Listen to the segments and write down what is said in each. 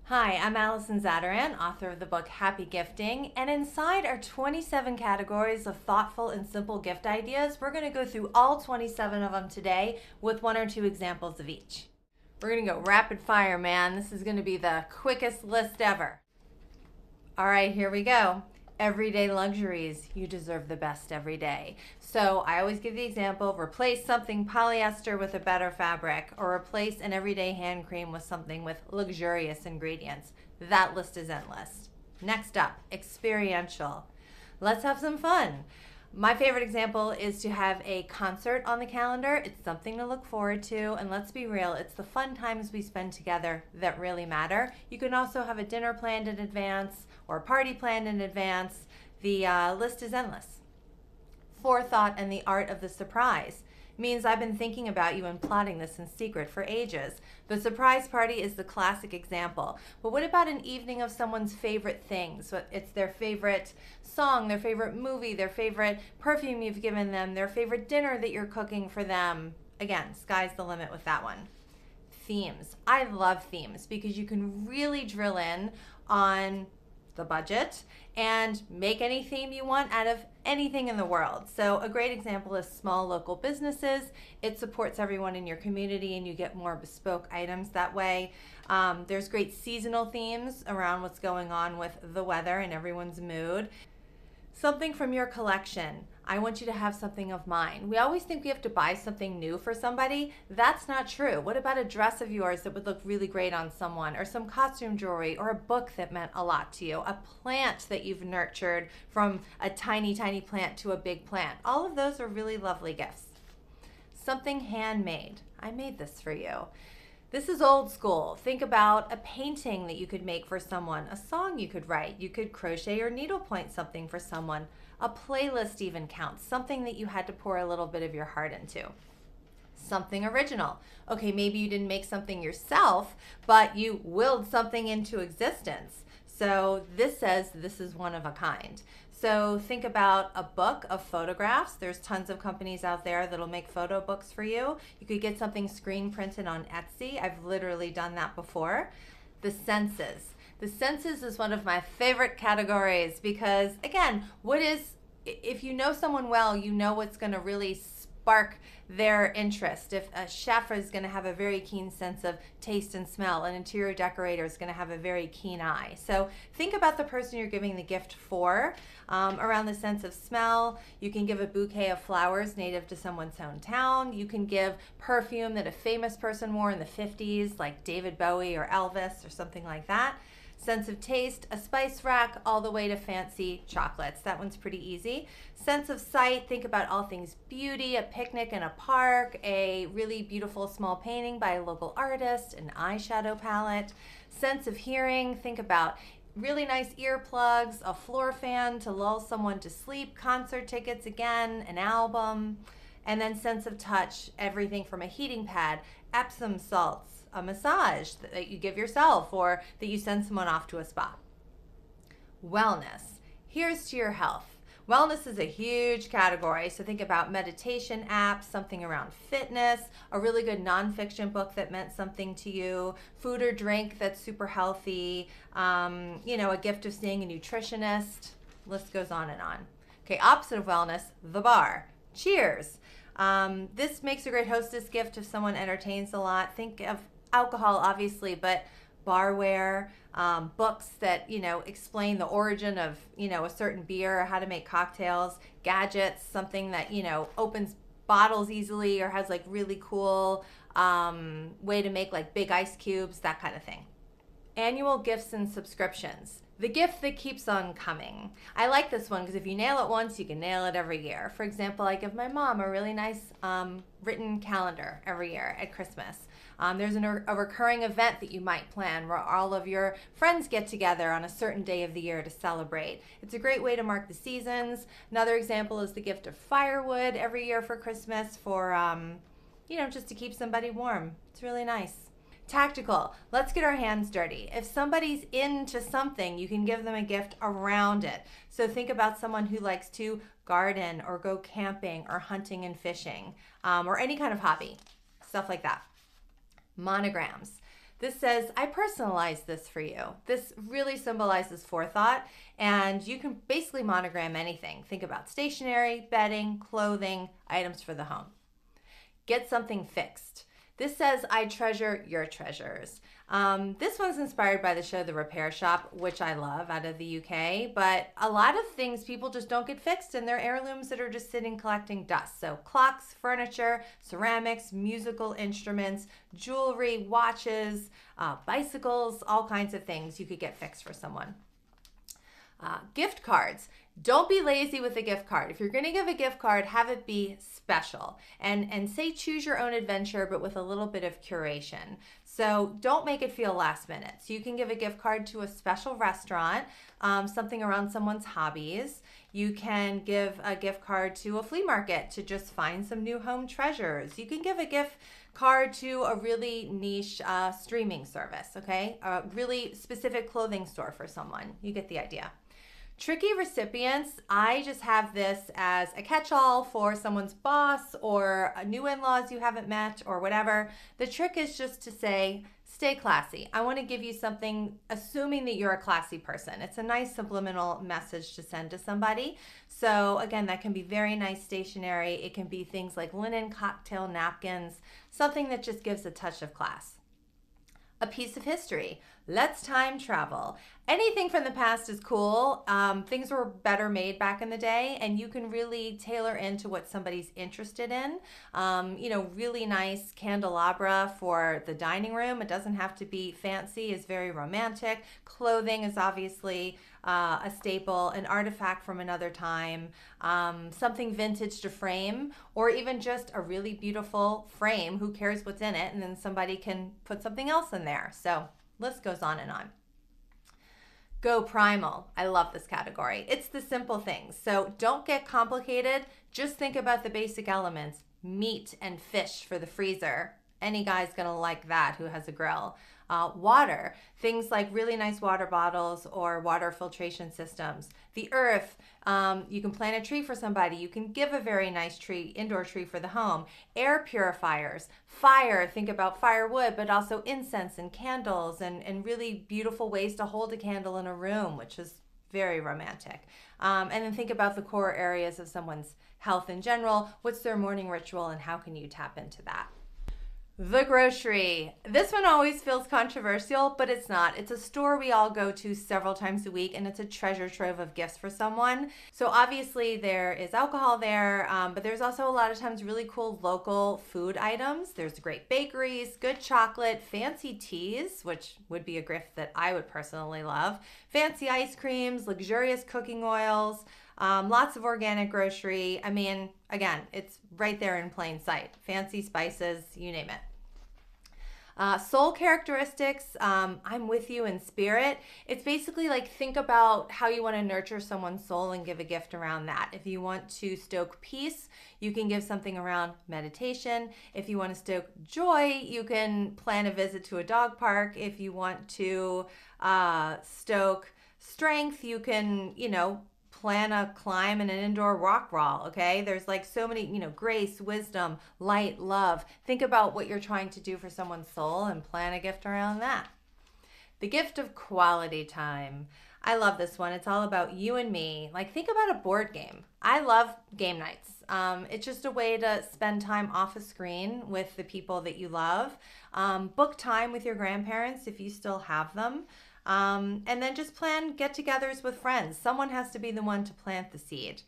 Hi, I'm Allison Zadaran, author of the book Happy Gifting, and inside our 27 categories of thoughtful and simple gift ideas, we're going to go through all 27 of them today with one or two examples of each. We're going to go rapid fire, man. This is going to be the quickest list ever. All right, here we go. Everyday luxuries. You deserve the best every day. So I always give the example, replace something polyester with a better fabric, or replace an everyday hand cream with something with luxurious ingredients. That list is endless. Next up, experiential. Let's have some fun. My favorite example is to have a concert on the calendar. It's something to look forward to, and let's be real, it's the fun times we spend together that really matter. You can also have a dinner planned in advance or a party planned in advance. The list is endless. Forethought and the art of the surprise means I've been thinking about you and plotting this in secret for ages. The surprise party is the classic example. But what about an evening of someone's favorite things? It's their favorite song, their favorite movie, their favorite perfume you've given them, their favorite dinner that you're cooking for them. Again, sky's the limit with that one. Themes. I love themes because you can really drill in on the budget and make any theme you want out of anything in the world. So a great example is small local businesses. It supports everyone in your community and you get more bespoke items that way. There's great seasonal themes around what's going on with the weather and everyone's mood. Something from your collection. I want you to have something of mine. We always think we have to buy something new for somebody. That's not true. What about a dress of yours that would look really great on someone, or some costume jewelry, or a book that meant a lot to you, a plant that you've nurtured from a tiny, tiny plant to a big plant. All of those are really lovely gifts. Something handmade. I made this for you. This is old school. Think about a painting that you could make for someone, a song you could write. You could crochet or needlepoint something for someone. A playlist even counts, something that you had to pour a little bit of your heart into. Something original. Okay, maybe you didn't make something yourself, but you willed something into existence. So this says this is one of a kind. So think about a book of photographs. There's tons of companies out there that'll make photo books for you. You could get something screen printed on Etsy. I've literally done that before. The senses. The senses is one of my favorite categories because, again, if you know someone well, you know what's going to really spark their interest. If a chef is going to have a very keen sense of taste and smell, an interior decorator is going to have a very keen eye. So think about the person you're giving the gift for around the sense of smell. You can give a bouquet of flowers native to someone's hometown. You can give perfume that a famous person wore in the 50s, like David Bowie or Elvis or something like that. Sense of taste, a spice rack, all the way to fancy chocolates. That one's pretty easy. Sense of sight, think about all things beauty, a picnic in a park, a really beautiful small painting by a local artist, an eyeshadow palette. Sense of hearing, think about really nice earplugs, a floor fan to lull someone to sleep, concert tickets again, an album. And then sense of touch, everything from a heating pad, Epsom salts, a massage that you give yourself or that you send someone off to a spa. Wellness. Here's to your health. Wellness is a huge category, so think about meditation apps, something around fitness, a really good nonfiction book that meant something to you, food or drink that's super healthy, a gift of seeing a nutritionist. List goes on and on. Okay, opposite of wellness, the bar. Cheers. This makes a great hostess gift if someone entertains a lot. Think of alcohol, obviously, but barware, books that, explain the origin of, a certain beer or how to make cocktails, gadgets, something that, opens bottles easily or has like really cool way to make like big ice cubes, that kind of thing. Annual gifts and subscriptions. The gift that keeps on coming. I like this one because if you nail it once, you can nail it every year. For example, I give my mom a really nice written calendar every year at Christmas. There's a recurring event that you might plan where all of your friends get together on a certain day of the year to celebrate. It's a great way to mark the seasons. Another example is the gift of firewood every year for Christmas for, just to keep somebody warm. It's really nice. Tactical. Let's get our hands dirty. If somebody's into something, you can give them a gift around it. So think about someone who likes to garden or go camping or hunting and fishing or any kind of hobby, stuff like that. Monograms. This says, I personalized this for you. This really symbolizes forethought, and you can basically monogram anything. Think about stationery, bedding, clothing, items for the home. Get something fixed. This says, I treasure your treasures. This one's inspired by the show The Repair Shop, which I love, out of the UK. But a lot of things people just don't get fixed, and they're heirlooms that are just sitting collecting dust. So clocks, furniture, ceramics, musical instruments, jewelry, watches, bicycles, all kinds of things you could get fixed for someone. Gift cards. Don't be lazy with a gift card. If you're going to give a gift card, have it be special and say choose your own adventure, but with a little bit of curation. So don't make it feel last minute. So you can give a gift card to a special restaurant, something around someone's hobbies. You can give a gift card to a flea market to just find some new home treasures. You can give a gift card to a really niche streaming service, okay? A really specific clothing store for someone. You get the idea. Tricky recipients, I just have this as a catch-all for someone's boss or new in-laws you haven't met or whatever. The trick is just to say, stay classy. I want to give you something assuming that you're a classy person. It's a nice subliminal message to send to somebody. So again, that can be very nice stationery. It can be things like linen cocktail napkins, something that just gives a touch of class. A piece of history. Let's time travel. Anything from the past is cool. Things were better made back in the day, and you can really tailor into what somebody's interested in. Really nice candelabra for the dining room. It doesn't have to be fancy. It's very romantic. Clothing is obviously a staple, an artifact from another time, something vintage to frame, or even just a really beautiful frame. Who cares what's in it? And then somebody can put something else in there. So list goes on and on. Go primal. I love this category. It's the simple things. So don't get complicated. Just think about the basic elements. Meat and fish for the freezer. Any guy's gonna like that who has a grill. Water, things like really nice water bottles or water filtration systems. The earth, you can plant a tree for somebody. You can give a very nice tree, indoor tree for the home. Air purifiers. Fire, think about firewood, but also incense and candles and really beautiful ways to hold a candle in a room, which is very romantic. And then think about the core areas of someone's health in general. What's their morning ritual and how can you tap into that? The grocery. This one always feels controversial, but it's not. It's a store we all go to several times a week, and it's a treasure trove of gifts for someone. So obviously there is alcohol there, but there's also a lot of times really cool local food items. There's great bakeries, good chocolate, fancy teas, which would be a gift that I would personally love, fancy ice creams, luxurious cooking oils, lots of organic grocery. I mean, again, it's right there in plain sight. Fancy spices, you name it. Soul characteristics, I'm with you in spirit. It's basically like think about how you want to nurture someone's soul and give a gift around that. If you want to stoke peace, you can give something around meditation. If you want to stoke joy, you can plan a visit to a dog park. If you want to stoke strength, you can, plan a climb in an indoor rock wall, okay? There's like so many, grace, wisdom, light, love. Think about what you're trying to do for someone's soul and plan a gift around that. The gift of quality time. I love this one. It's all about you and me. Like think about a board game. I love game nights. It's just a way to spend time off a screen with the people that you love. Book time with your grandparents if you still have them. And then just plan get-togethers with friends. Someone has to be the one to plant the seed.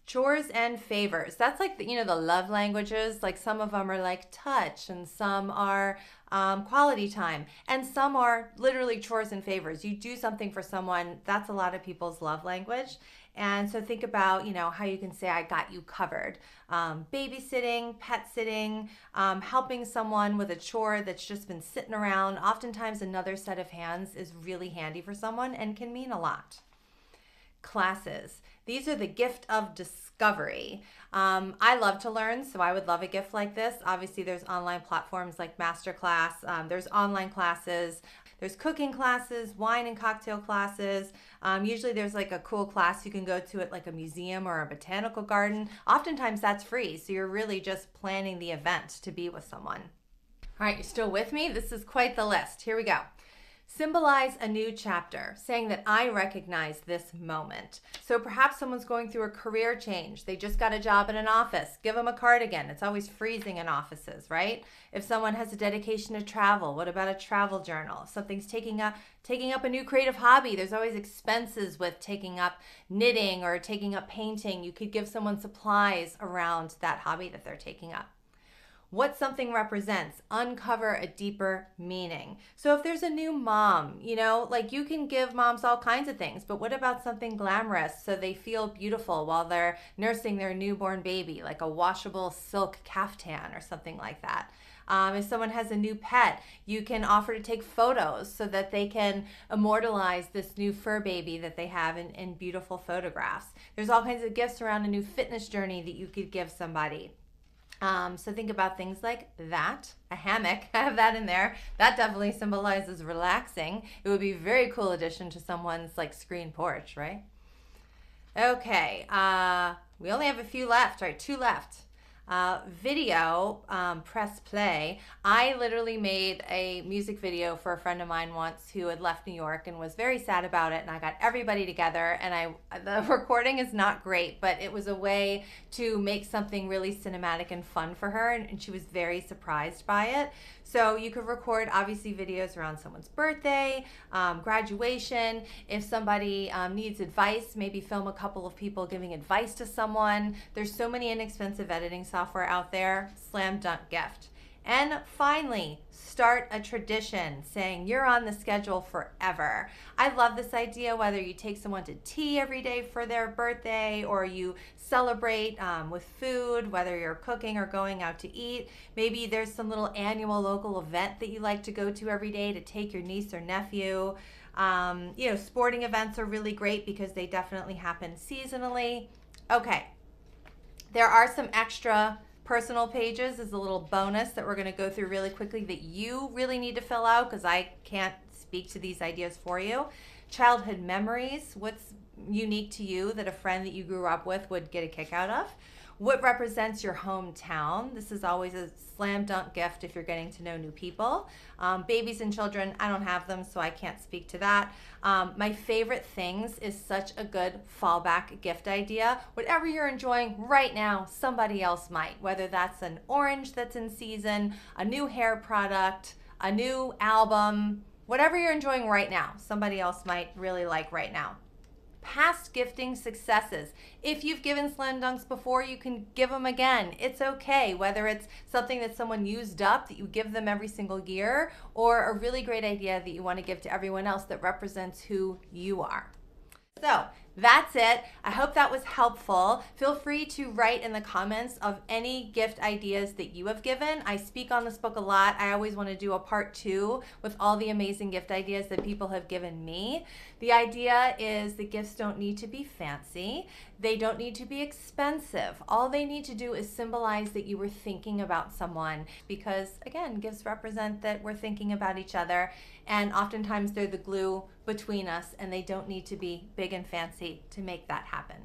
Chores and favors. That's like, the love languages. Like some of them are like touch and some are quality time. And some are literally chores and favors. You do something for someone. That's a lot of people's love language. And so think about, how you can say, I got you covered. Babysitting, pet sitting, helping someone with a chore that's just been sitting around. Oftentimes another set of hands is really handy for someone and can mean a lot. Classes. These are the gift of discovery. I love to learn, so I would love a gift like this. Obviously, there's online platforms like Masterclass. There's online classes. There's cooking classes, wine and cocktail classes. Usually there's like a cool class you can go to at like a museum or a botanical garden. Oftentimes that's free, so you're really just planning the event to be with someone. All right, you're still with me? This is quite the list. Here we go. Symbolize a new chapter, saying that I recognize this moment. So perhaps someone's going through a career change. They just got a job in an office. Give them a cardigan. It's always freezing in offices, right? If someone has a dedication to travel, what about a travel journal? If something's taking up a new creative hobby. There's always expenses with taking up knitting or taking up painting. You could give someone supplies around that hobby that they're taking up. What something represents, uncover a deeper meaning. So if there's a new mom, like you can give moms all kinds of things, but what about something glamorous so they feel beautiful while they're nursing their newborn baby, like a washable silk caftan or something like that. If someone has a new pet, you can offer to take photos so that they can immortalize this new fur baby that they have in beautiful photographs. There's all kinds of gifts around a new fitness journey that you could give somebody. So think about things like that. A hammock, I have that in there. That definitely symbolizes relaxing. It would be a very cool addition to someone's screen porch, right? Okay, we only have a few left, all right, 2 left. Video, press play. I literally made a music video for a friend of mine once who had left New York and was very sad about it, and I got everybody together, and the recording is not great, but it was a way to make something really cinematic and fun for her, and she was very surprised by it. So you could record obviously videos around someone's birthday, graduation. If somebody needs advice, maybe film a couple of people giving advice to someone. There's so many inexpensive editing software out there. Slam dunk gift. And finally, start a tradition saying you're on the schedule forever. I love this idea, whether you take someone to tea every day for their birthday or you celebrate with food, whether you're cooking or going out to eat. Maybe there's some little annual local event that you like to go to every day to take your niece or nephew. Sporting events are really great because they definitely happen seasonally. Okay, there are some extra personal pages as a little bonus that we're going to go through really quickly that you really need to fill out because I can't speak to these ideas for you. Childhood memories. What's unique to you that a friend that you grew up with would get a kick out of? What represents your hometown? This is always a slam dunk gift if you're getting to know new people. Babies and children, I don't have them, so I can't speak to that. My favorite things is such a good fallback gift idea. Whatever you're enjoying right now, somebody else might, whether that's an orange that's in season, a new hair product, a new album, whatever you're enjoying right now, somebody else might really like right now. Past gifting successes. If you've given slam dunks before, you can give them again. It's okay, whether it's something that someone used up that you give them every single year, or a really great idea that you want to give to everyone else that represents who you are. So that's it. I hope that was helpful. Feel free to write in the comments of any gift ideas that you have given. I speak on this book a lot. I always want to do a part 2 with all the amazing gift ideas that people have given me. The idea is the gifts don't need to be fancy. They don't need to be expensive. All they need to do is symbolize that you were thinking about someone because, again, gifts represent that we're thinking about each other, and oftentimes they're the glue between us, and they don't need to be big and fancy to make that happen.